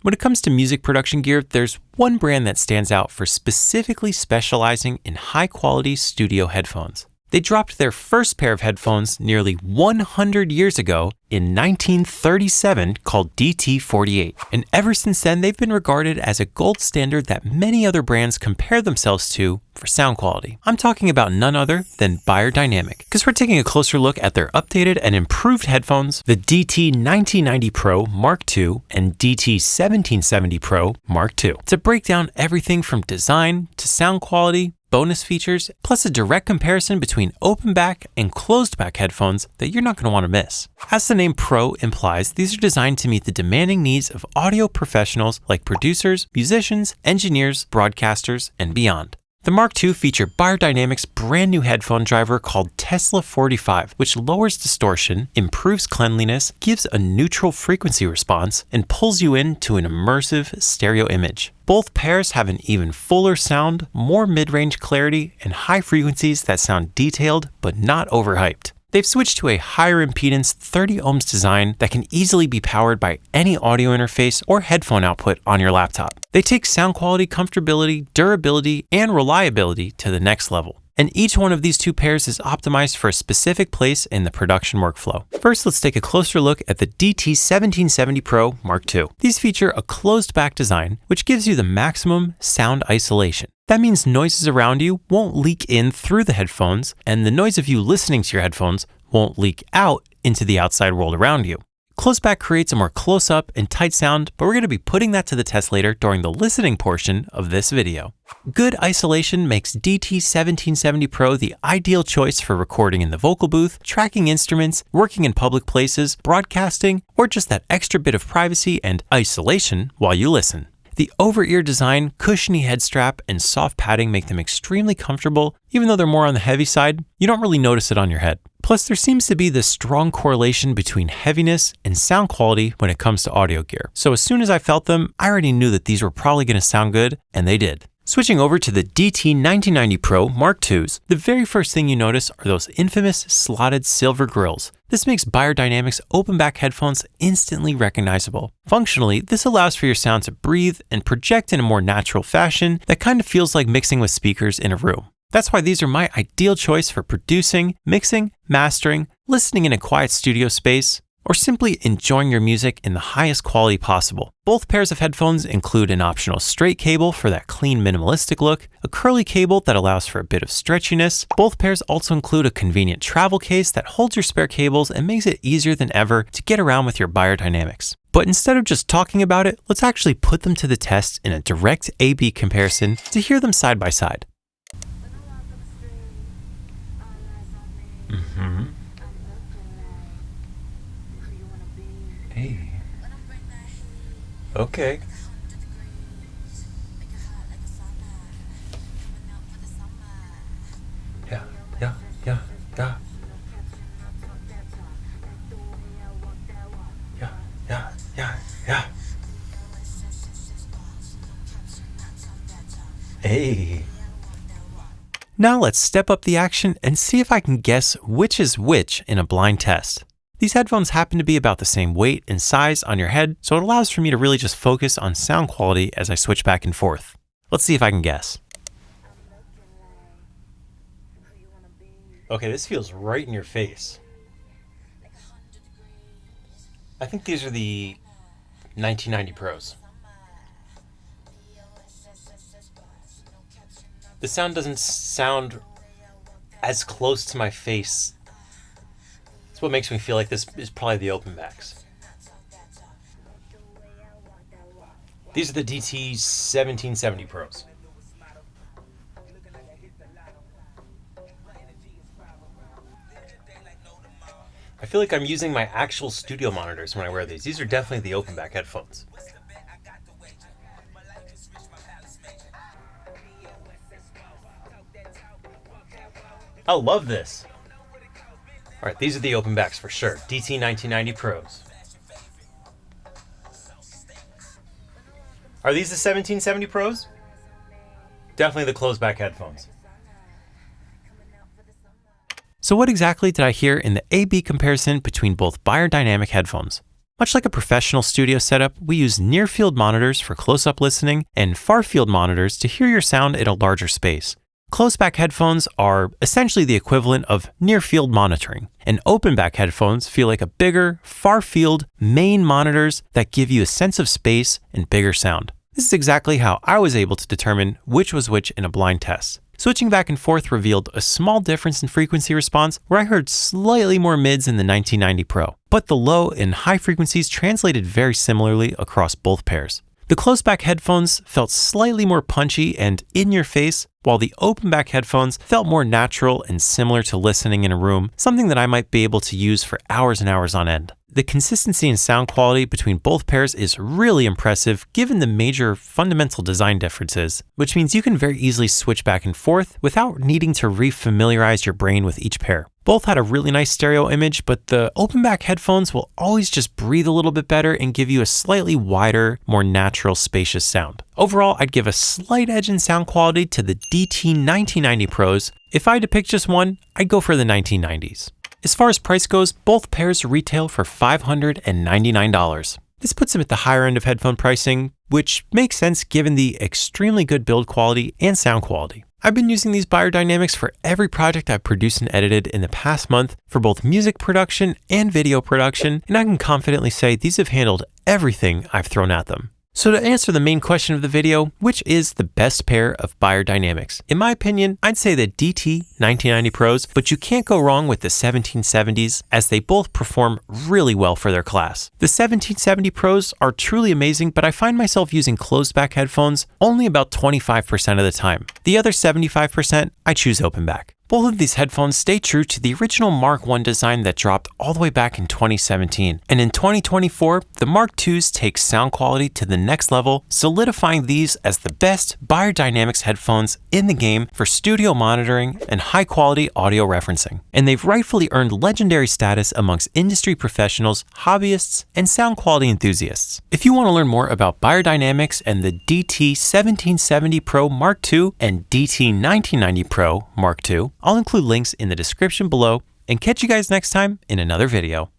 When it comes to music production gear, there's one brand that stands out for specifically specializing in high-quality studio headphones. They dropped their first pair of headphones nearly 100 years ago in 1937 called DT48. And ever since then, they've been regarded as a gold standard that many other brands compare themselves to for sound quality. I'm talking about none other than Beyerdynamic, because we're taking a closer look at their updated and improved headphones, the DT 1990 Pro Mark II and DT 1770 Pro Mark II, to break down everything from design to sound quality, bonus features, plus a direct comparison between open back and closed back headphones that you're not going to want to miss. As the name Pro implies, these are designed to meet the demanding needs of audio professionals like producers, musicians, engineers, broadcasters, and beyond. The Mark II feature Beyerdynamic's brand new headphone driver called Tesla 45, which lowers distortion, improves cleanliness, gives a neutral frequency response, and pulls you into an immersive stereo image. Both pairs have an even fuller sound, more mid-range clarity, and high frequencies that sound detailed but not overhyped. They've switched to a higher impedance 30 ohms design that can easily be powered by any audio interface or headphone output on your laptop. They take sound quality, comfortability, durability, and reliability to the next level. And each one of these two pairs is optimized for a specific place in the production workflow. First, let's take a closer look at the DT 1770 Pro Mark II. These feature a closed back design, which gives you the maximum sound isolation. That means noises around you won't leak in through the headphones, and the noise of you listening to your headphones won't leak out into the outside world around you. Closed back creates a more close-up and tight sound, but we're going to be putting that to the test later during the listening portion of this video. Good isolation makes DT 1770 Pro the ideal choice for recording in the vocal booth, tracking instruments, working in public places, broadcasting, or just that extra bit of privacy and isolation while you listen. The over-ear design, cushiony head strap, and soft padding make them extremely comfortable. Even though they're more on the heavy side, you don't really notice it on your head. Plus, there seems to be this strong correlation between heaviness and sound quality when it comes to audio gear. So as soon as I felt them, I already knew that these were probably going to sound good, and they did. Switching over to the DT 1990 Pro Mark IIs, the very first thing you notice are those infamous slotted silver grills. This makes Beyerdynamic's open back headphones instantly recognizable. Functionally, this allows for your sound to breathe and project in a more natural fashion that kind of feels like mixing with speakers in a room. That's why these are my ideal choice for producing, mixing, mastering, listening in a quiet studio space, or simply enjoying your music in the highest quality possible. Both pairs of headphones include an optional straight cable for that clean minimalistic look, a curly cable that allows for a bit of stretchiness. Both pairs also include a convenient travel case that holds your spare cables and makes it easier than ever to get around with your Beyerdynamics. But instead of just talking about it, let's actually put them to the test in a direct A/B comparison to hear them side by side. Hey. Okay. Yeah. Hey. Now let's step up the action and see if I can guess which is which in a blind test. These headphones happen to be about the same weight and size on your head, so it allows for me to really just focus on sound quality as I switch back and forth. Let's see if I can guess. Okay, this feels right in your face. I think these are the 1990 Pros. The sound doesn't sound as close to my face. That's what makes me feel like this is probably the open backs. These are the DT 1770 Pros. I feel like I'm using my actual studio monitors when I wear these. These are definitely the open back headphones. I love this. All right, these are the open backs for sure. DT 1990 Pros. Are these the 1770 Pros? Definitely the closed back headphones. So what exactly did I hear in the A/B comparison between both Beyerdynamic headphones? Much like a professional studio setup, we use near-field monitors for close-up listening and far-field monitors to hear your sound in a larger space. Closed-back headphones are essentially the equivalent of near-field monitoring, and open-back headphones feel like a bigger, far-field main monitors that give you a sense of space and bigger sound. This is exactly how I was able to determine which was which in a blind test. Switching back and forth revealed a small difference in frequency response where I heard slightly more mids in the 1990 Pro, but the low and high frequencies translated very similarly across both pairs. The closed-back headphones felt slightly more punchy and in your face, while the open-back headphones felt more natural and similar to listening in a room, something that I might be able to use for hours and hours on end. The consistency in sound quality between both pairs is really impressive given the major fundamental design differences, which means you can very easily switch back and forth without needing to re-familiarize your brain with each pair. Both had a really nice stereo image, but the open-back headphones will always just breathe a little bit better and give you a slightly wider, more natural, spacious sound. Overall, I'd give a slight edge in sound quality to the DT 1990 Pros. If I had to pick just one, I'd go for the 1990s. As far as price goes, both pairs retail for $599. This puts them at the higher end of headphone pricing, which makes sense given the extremely good build quality and sound quality. I've been using these beyerdynamics for every project I've produced and edited in the past month for both music production and video production, and I can confidently say these have handled everything I've thrown at them. So to answer the main question of the video, which is the best pair of beyerdynamics? In my opinion, I'd say the DT 1990 Pros, but you can't go wrong with the 1770s as they both perform really well for their class. The 1770 Pros are truly amazing, but I find myself using closed-back headphones only about 25% of the time. The other 75%, I choose open-back. Both of these headphones stay true to the original Mark I design that dropped all the way back in 2017. And in 2024, the Mark IIs take sound quality to the next level, solidifying these as the best beyerdynamics headphones in the game for studio monitoring and high-quality audio referencing. And they've rightfully earned legendary status amongst industry professionals, hobbyists, and sound quality enthusiasts. If you want to learn more about beyerdynamics and the DT 1770 Pro Mark II and DT 1990 Pro Mark II, I'll include links in the description below and catch you guys next time in another video.